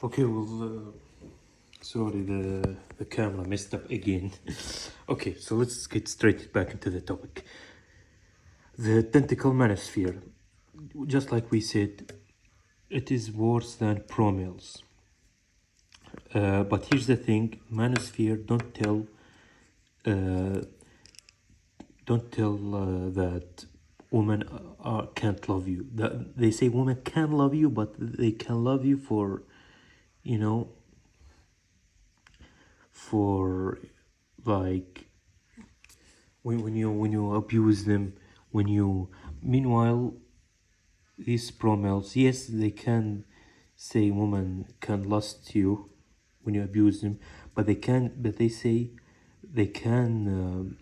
Okay, well, sorry, the camera messed up again. Okay, so let's get straight back into the topic. The tentacle manosphere, just like we said, it is worse than promils. But here's the thing: manosphere uh, don't tell that women can't love you. They say women can love you, but they can love you for, you know, for like when you abuse them, when you meanwhile these promels, yes, they can say women can lust you when you abuse them, but they say they can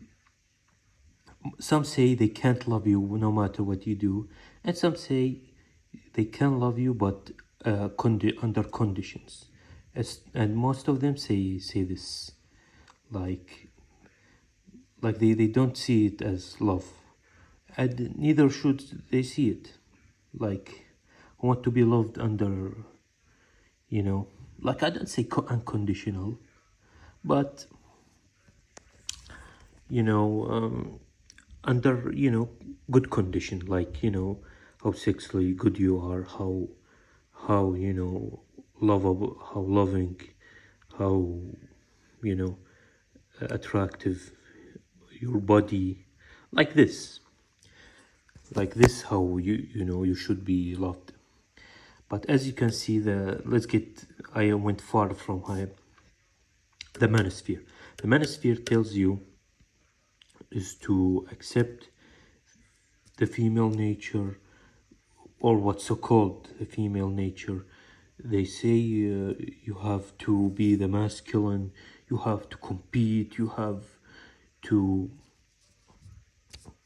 some say they can't love you no matter what you do, and some say they can love you but under conditions. And most of them say this, like they don't see it as love, and neither should they see it. Like, I want to be loved under, like, I don't say unconditional, but under good condition, like how sexually good you are, how lovable, how loving, how you know attractive your body, like this, how you should be loved. But as you can see, I went far from high. The manosphere, tells you is to accept the female nature, or what's so called the female nature. They say you have to be the masculine, you have to compete, you have to,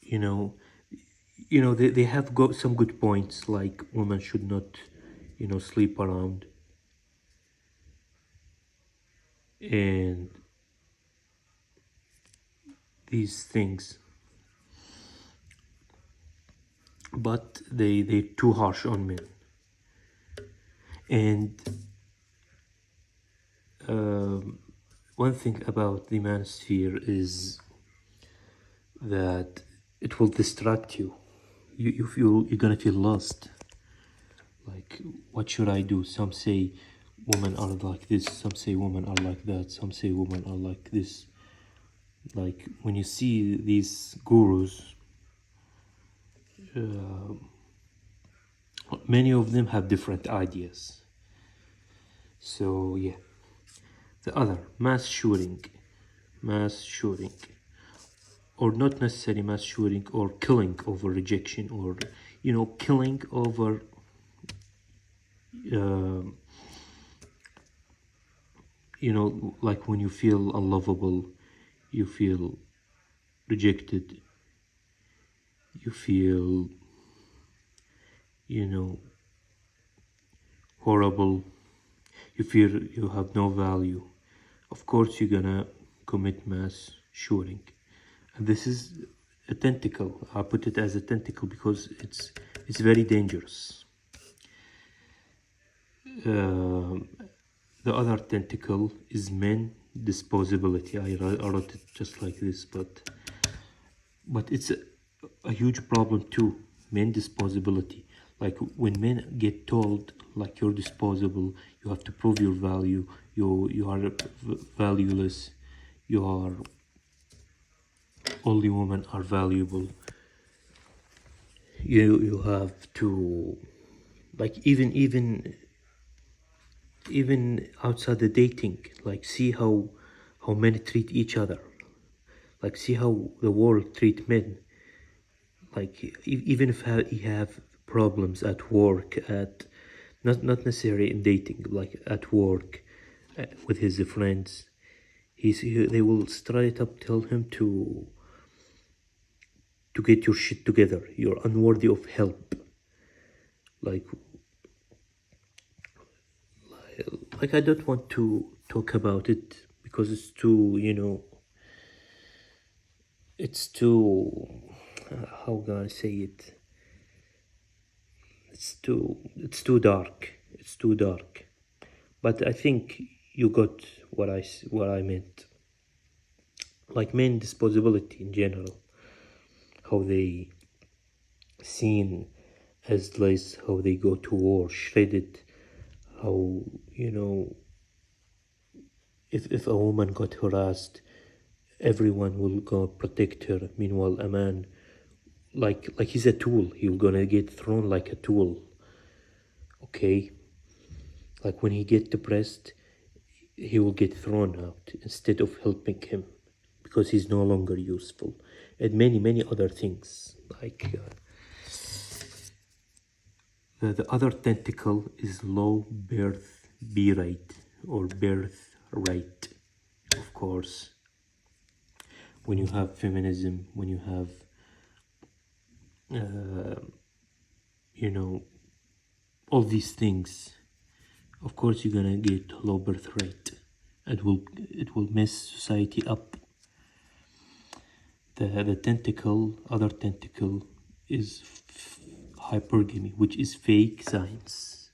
you know they have got some good points, like women should not sleep around, and these things, but they're too harsh on men. And one thing about the manosphere is that it will distract you. You're gonna feel lost. Like, what should I do? Some say women are like this, some say women are like that, some say women are like this. Like, when you see these gurus, many of them have different ideas. So yeah, the other, mass shooting, or not necessarily mass shooting, or killing over rejection, or killing over like when you feel unlovable, you feel rejected, you feel horrible, you feel you have no value. Of course you're gonna commit mass shooting. And this is a tentacle. I put it as a tentacle because it's very dangerous. The other tentacle is men disposability. I wrote it just like this, but it's a huge problem too. Men disposability. Like, when men get told, like, you're disposable, you have to prove your value, you are valueless, you are, only women are valuable, you have to, like, even outside the dating, like, see how men treat each other, like, see how the world treat men. Like, even if he have problems at work, at not necessarily in dating, like at work, with his friends, they will straight up tell him to get your shit together, you're unworthy of help. like like I don't want to talk about it because it's too, it's too, how can I say it, it's too dark. It's too dark. But I think you got what I meant. Like men disposability in general, how they seen as less, how they go to war shredded, how, you know, if a woman got harassed, everyone will go protect her. Meanwhile, a man, like he's a tool. He's gonna get thrown like a tool. Okay, like when he get depressed, he will get thrown out instead of helping him because he's no longer useful, and many other things. Like the other tentacle is low birth B rate or birth rate. Of course, when you have feminism, when you have you know, all these things, of course you're gonna get low birth rate. It will mess society up. The tentacle, other tentacle, is hypergamy, which is fake science.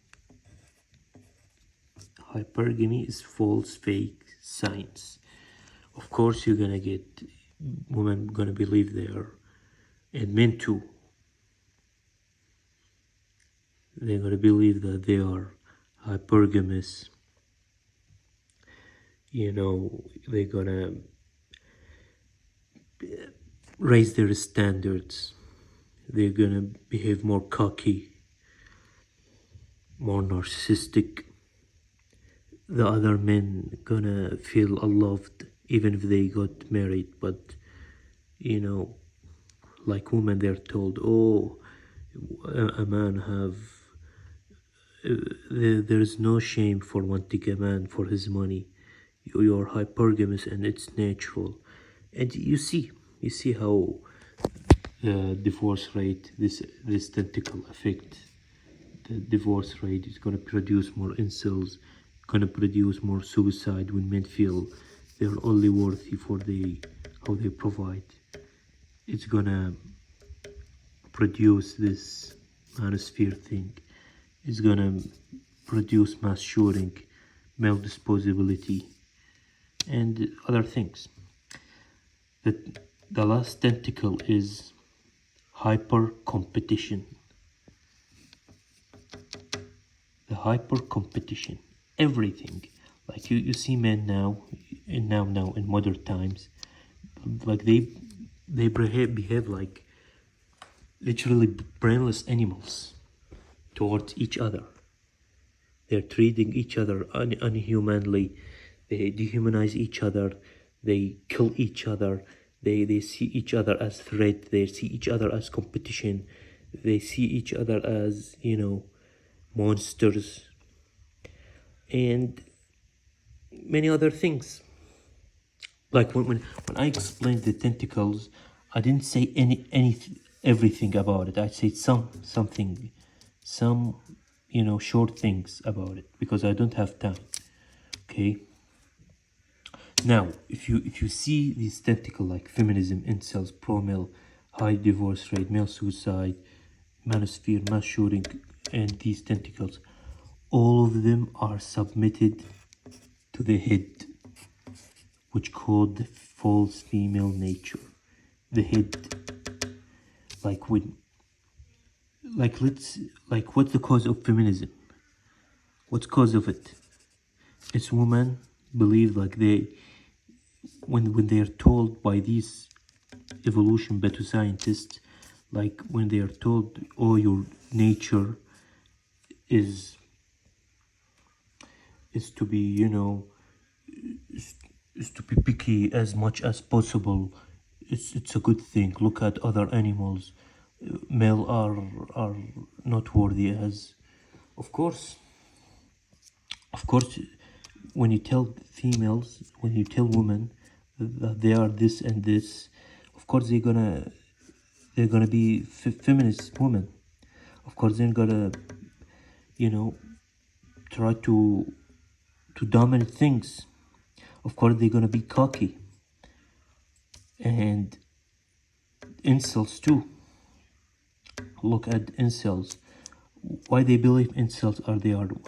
Hypergamy is false, fake science. Of course you're gonna get women gonna believe they are, and men too. They're gonna believe that they are hypergamous. You know, they're gonna raise their standards. They're gonna behave more cocky, more narcissistic. The other men gonna feel unloved even if they got married. But, you know, like women, they're told, oh, a man have there's no shame for wanting a man for his money. You're hypergamous and it's natural. And you see how the divorce rate, this tentacle effect, the divorce rate is going to produce more incels, going to produce more suicide when men feel they're only worthy for how they provide. It's going to produce this manosphere thing. It's going to produce mass shooting, male disposability, and other things. The last tentacle is hyper competition. The hyper competition, everything. Like you see men now in modern times, like they behave like literally brainless animals towards each other. They're treating each other unhumanly. They dehumanize each other. They kill each other. They see each other as threat. They see each other as competition. They see each other as, you know, monsters, and many other things. Like when I explained the tentacles, I didn't say everything about it. I said something, you know, short things about it because I don't have time. Okay. Now, if you see these tentacle like feminism, incels, pro-male, high divorce rate, male suicide, manosphere, mass shooting, and these tentacles, all of them are submitted to the head, which called the false female nature. The head, like what's the cause of feminism? What's cause of it? It's women believe like when they are told by these evolution beta scientists, like when they are told, oh, your nature is to be, you know, is to be picky as much as possible. It's a good thing. Look at other animals. Male are not worthy as, of course, when you tell females, when you tell women that they are this and this, of course they're gonna be feminist women. Of course they're gonna, you know, try to dominate things. Of course they're gonna be cocky, and incels too. Look at incels. Why they believe incels are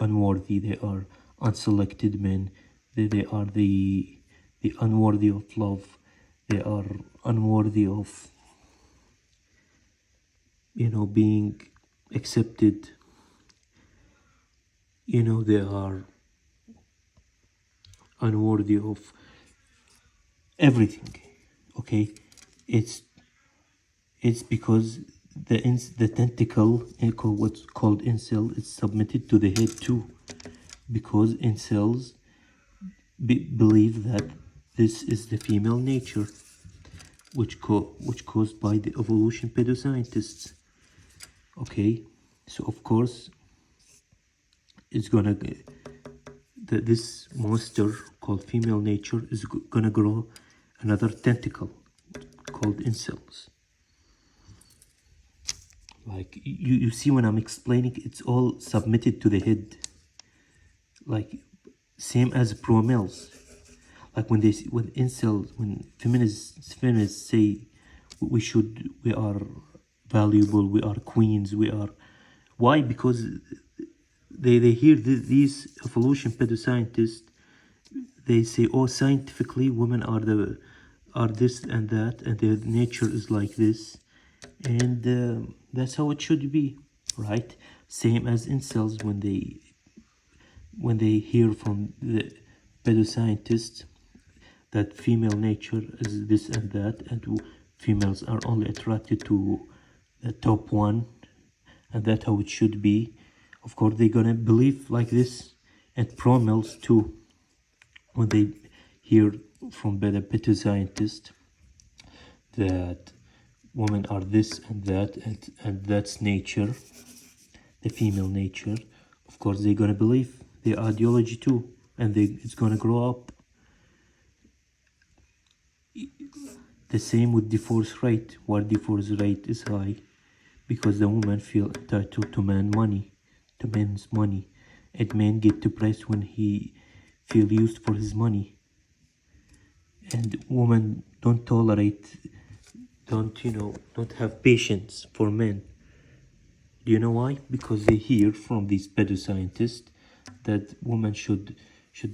unworthy, they are unselected men. They are the unworthy of love. They are unworthy of, being accepted. They are unworthy of everything. Okay, it's because the tentacle, what's called incel, is submitted to the head too, because incels believe that this is the female nature, which caused by the evolution pseudoscientists. Okay, so of course it's gonna this monster called female nature is gonna grow another tentacle called incels. Like you see, when I'm explaining, it's all submitted to the head, like same as pro males. Like when incels, when feminists say we are valuable, we are queens, we are, why? Because they hear these evolution pseudoscientists, they say, oh, scientifically women are this and that, and their nature is like this, and that's how it should be, right? Same as incels, when they hear from the pseudoscientists that female nature is this and that, and females are only attracted to the top one, and that's how it should be. Of course, they're gonna believe like this, and pro males too, when they hear from the pseudoscientists that women are this and that, and that's nature, the female nature. Of course, they're gonna believe their ideology too, and it's gonna grow up. The same with divorce rate, where divorce rate is high, because the women feel entitled to men's money, and men get depressed when he feel used for his money, and women don't have patience for men. Do you know why? Because they hear from these pseudoscientists that women should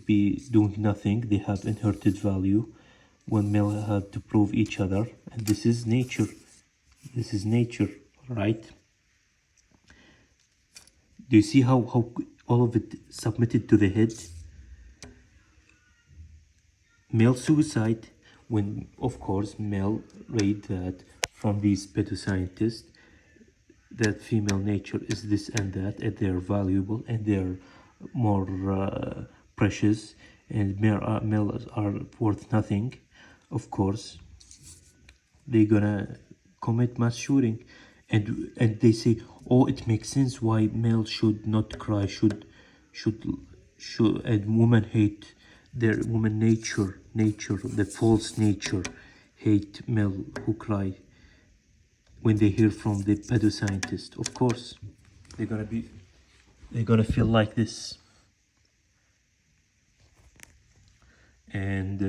be doing nothing. They have inherited value, when male have to prove each other, and this is nature. This is nature, right? Do you see how all of it submitted to the head? Male suicide, when of course male read that from these pseudoscientists that female nature is this and that, and they're valuable, and they're more precious, and males are worth nothing. Of course, they're gonna commit mass shooting, and they say, oh, it makes sense why males should not cry, should and women hate their woman nature, the false nature, hate male who cry, when they hear from the pseudoscientist. Of course, they're gonna feel like this, and